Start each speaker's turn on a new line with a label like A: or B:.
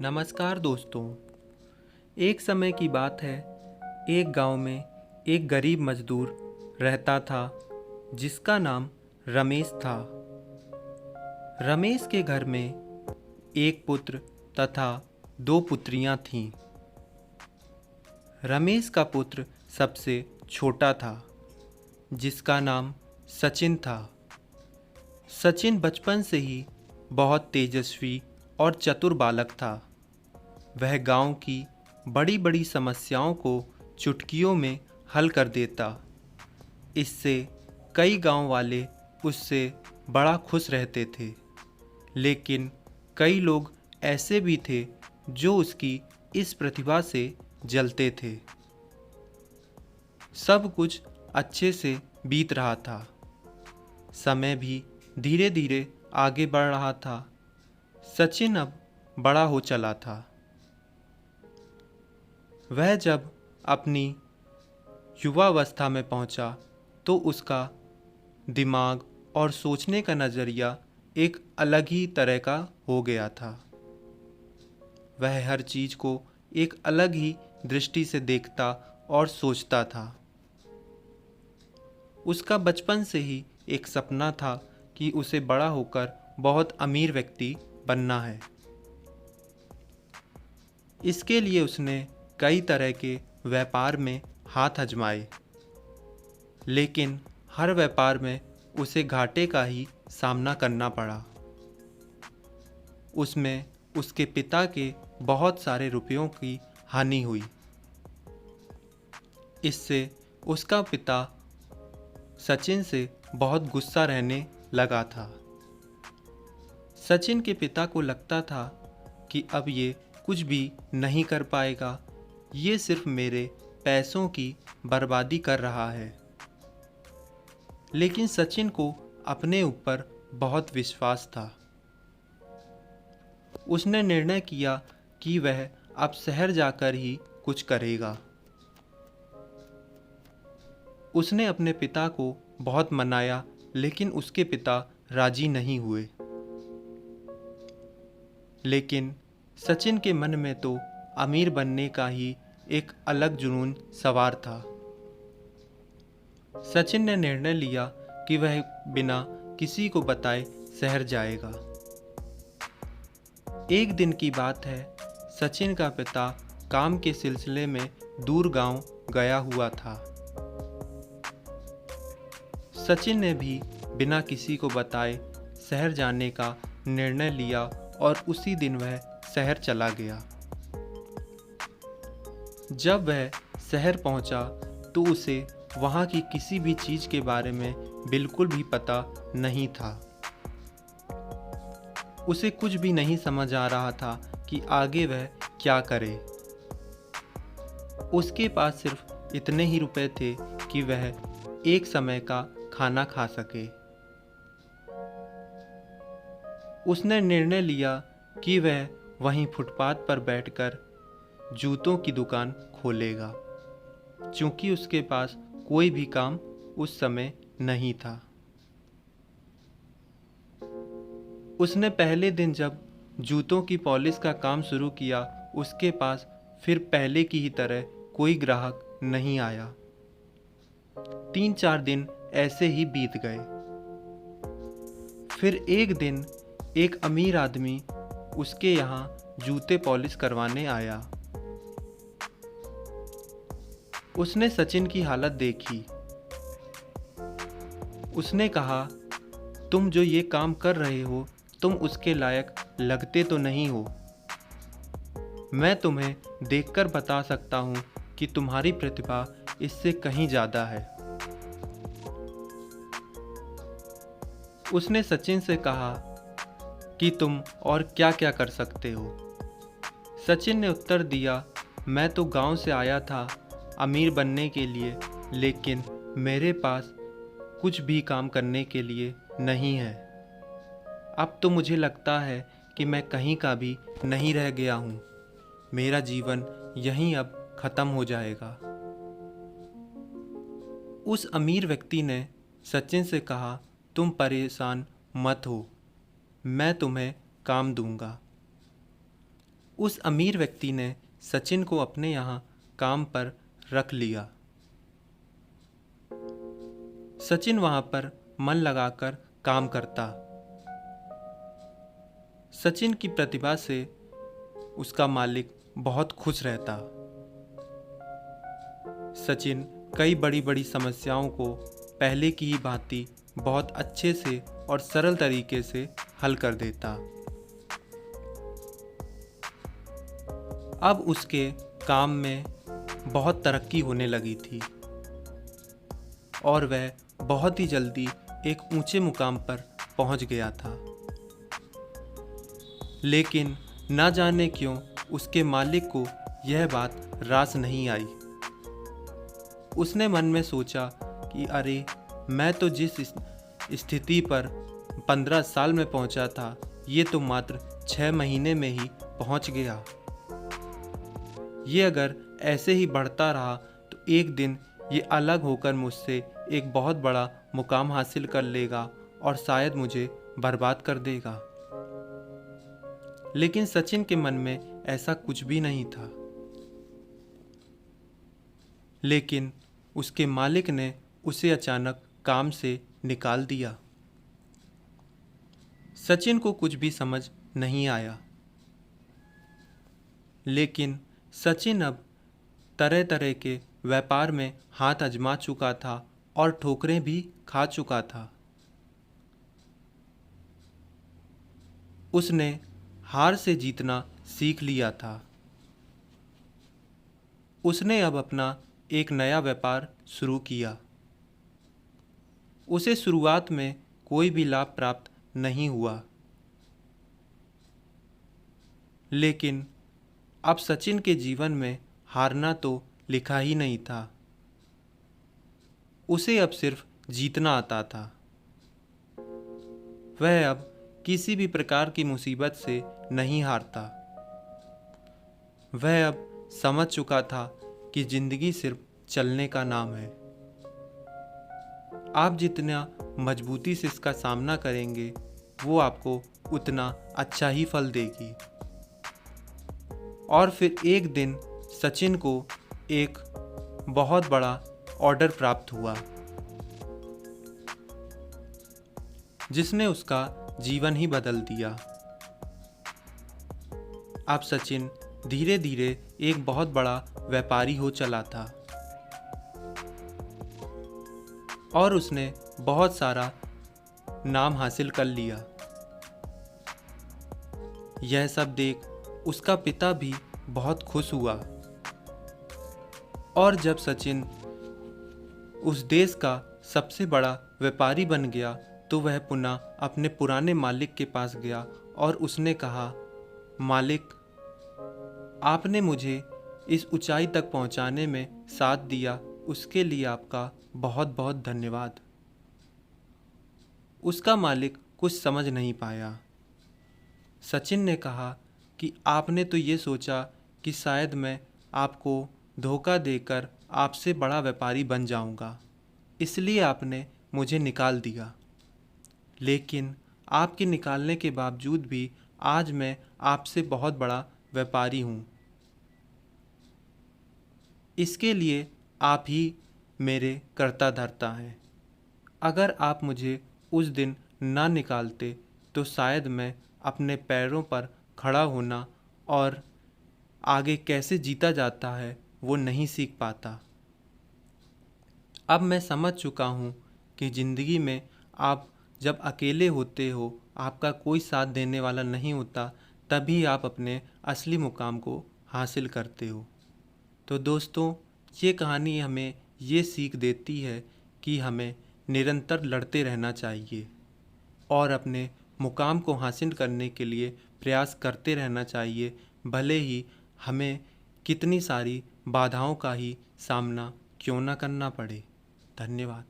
A: नमस्कार दोस्तों। एक समय की बात है। एक गांव में एक गरीब मजदूर रहता था जिसका नाम रमेश था। रमेश के घर में एक पुत्र तथा दो पुत्रियां थीं। रमेश का पुत्र सबसे छोटा था जिसका नाम सचिन था। सचिन बचपन से ही बहुत तेजस्वी और चतुर बालक था। वह गांव की बड़ी बड़ी समस्याओं को चुटकियों में हल कर देता। इससे कई गांव वाले उससे बड़ा खुश रहते थे। लेकिन कई लोग ऐसे भी थे जो उसकी इस प्रतिभा से जलते थे। सब कुछ अच्छे से बीत रहा था। समय भी धीरे धीरे आगे बढ़ रहा था। सचिन अब बड़ा हो चला था। वह जब अपनी युवावस्था में पहुंचा तो उसका दिमाग और सोचने का नज़रिया एक अलग ही तरह का हो गया था। वह हर चीज़ को एक अलग ही दृष्टि से देखता और सोचता था। उसका बचपन से ही एक सपना था कि उसे बड़ा होकर बहुत अमीर व्यक्ति बनना है। इसके लिए उसने कई तरह के व्यापार में हाथ आजमाए, लेकिन हर व्यापार में उसे घाटे का ही सामना करना पड़ा। उसमें उसके पिता के बहुत सारे रुपयों की हानि हुई। इससे उसका पिता सचिन से बहुत गुस्सा रहने लगा था। सचिन के पिता को लगता था कि अब ये कुछ भी नहीं कर पाएगा, ये सिर्फ मेरे पैसों की बर्बादी कर रहा है। लेकिन सचिन को अपने ऊपर बहुत विश्वास था। उसने निर्णय किया कि वह अब शहर जाकर ही कुछ करेगा। उसने अपने पिता को बहुत मनाया, लेकिन उसके पिता राजी नहीं हुए। लेकिन सचिन के मन में तो अमीर बनने का ही एक अलग जुनून सवार था। सचिन ने निर्णय लिया कि वह बिना किसी को बताए शहर जाएगा। एक दिन की बात है। सचिन का पिता काम के सिलसिले में दूर गांव गया हुआ था। सचिन ने भी बिना किसी को बताए शहर जाने का निर्णय लिया और उसी दिन वह शहर चला गया। जब वह शहर पहुंचा तो उसे वहां की किसी भी चीज के बारे में बिल्कुल भी पता नहीं था। उसे कुछ भी नहीं समझ आ रहा था कि आगे वह क्या करे। उसके पास सिर्फ इतने ही रुपए थे कि वह एक समय का खाना खा सके। उसने निर्णय लिया कि वह वहीं फुटपाथ पर बैठकर जूतों की दुकान खोलेगा, क्योंकि उसके पास कोई भी काम उस समय नहीं था। उसने पहले दिन जब जूतों की पॉलिश का काम शुरू किया, उसके पास फिर पहले की ही तरह कोई ग्राहक नहीं आया। 3-4 दिन ऐसे ही बीत गए। फिर एक दिन एक अमीर आदमी उसके यहाँ जूते पॉलिश करवाने आया। उसने सचिन की हालत देखी। उसने कहा, तुम जो ये काम कर रहे हो, तुम उसके लायक लगते तो नहीं हो। मैं तुम्हें देखकर बता सकता हूँ कि तुम्हारी प्रतिभा इससे कहीं ज़्यादा है। उसने सचिन से कहा कि तुम और क्या क्या कर सकते हो। सचिन ने उत्तर दिया, मैं तो गांव से आया था अमीर बनने के लिए, लेकिन मेरे पास कुछ भी काम करने के लिए नहीं है। अब तो मुझे लगता है कि मैं कहीं का भी नहीं रह गया हूँ। मेरा जीवन यहीं अब खत्म हो जाएगा। उस अमीर व्यक्ति ने सचिन से कहा, तुम परेशान मत हो, मैं तुम्हें काम दूंगा। उस अमीर व्यक्ति ने सचिन को अपने यहाँ काम पर रख लिया। सचिन वहाँ पर मन लगाकर काम करता। सचिन की प्रतिभा से उसका मालिक बहुत खुश रहता। सचिन कई बड़ी बड़ी समस्याओं को पहले की ही भांति बहुत अच्छे से और सरल तरीके से हल कर देता। अब उसके काम में बहुत तरक्की होने लगी थी और वह बहुत ही जल्दी एक ऊंचे मुकाम पर पहुंच गया था। लेकिन ना जाने क्यों उसके मालिक को यह बात रास नहीं आई। उसने मन में सोचा कि अरे, मैं तो जिस स्थिति पर 15 साल में पहुंचा था, ये तो मात्र 6 महीने में ही पहुंच गया। ये अगर ऐसे ही बढ़ता रहा तो एक दिन ये अलग होकर मुझसे एक बहुत बड़ा मुकाम हासिल कर लेगा और शायद मुझे बर्बाद कर देगा। लेकिन सचिन के मन में ऐसा कुछ भी नहीं था। लेकिन उसके मालिक ने उसे अचानक काम से निकाल दिया। सचिन को कुछ भी समझ नहीं आया। लेकिन सचिन अब तरह तरह के व्यापार में हाथ आजमा चुका था और ठोकरें भी खा चुका था। उसने हार से जीतना सीख लिया था। उसने अब अपना एक नया व्यापार शुरू किया। उसे शुरुआत में कोई भी लाभ प्राप्त नहीं हुआ। लेकिन अब सचिन के जीवन में हारना तो लिखा ही नहीं था। उसे अब सिर्फ जीतना आता था। वह अब किसी भी प्रकार की मुसीबत से नहीं हारता। वह अब समझ चुका था कि जिंदगी सिर्फ चलने का नाम है। आप जितना मजबूती से इसका सामना करेंगे, वो आपको उतना अच्छा ही फल देगी। और फिर एक दिन सचिन को एक बहुत बड़ा ऑर्डर प्राप्त हुआ, जिसने उसका जीवन ही बदल दिया। अब सचिन धीरे धीरे एक बहुत बड़ा व्यापारी हो चला था और उसने बहुत सारा नाम हासिल कर लिया। यह सब देख उसका पिता भी बहुत खुश हुआ और जब सचिन उस देश का सबसे बड़ा व्यापारी बन गया तो वह पुनः अपने पुराने मालिक के पास गया और उसने कहा, मालिक, आपने मुझे इस ऊंचाई तक पहुंचाने में साथ दिया, उसके लिए आपका बहुत बहुत धन्यवाद। उसका मालिक कुछ समझ नहीं पाया। सचिन ने कहा कि आपने तो ये सोचा कि शायद मैं आपको धोखा देकर आपसे बड़ा व्यापारी बन जाऊंगा, इसलिए आपने मुझे निकाल दिया। लेकिन आपके निकालने के बावजूद भी आज मैं आपसे बहुत बड़ा व्यापारी हूँ। इसके लिए आप ही मेरे कर्ता धर्ता हैं। अगर आप मुझे उस दिन ना निकालते तो शायद मैं अपने पैरों पर खड़ा होना और आगे कैसे जीता जाता है वो नहीं सीख पाता। अब मैं समझ चुका हूँ कि ज़िंदगी में आप जब अकेले होते हो, आपका कोई साथ देने वाला नहीं होता, तभी आप अपने असली मुकाम को हासिल करते हो। तो दोस्तों, ये कहानी हमें ये सीख देती है कि हमें निरंतर लड़ते रहना चाहिए और अपने मुकाम को हासिल करने के लिए प्रयास करते रहना चाहिए, भले ही हमें कितनी सारी बाधाओं का ही सामना क्यों ना करना पड़े। धन्यवाद।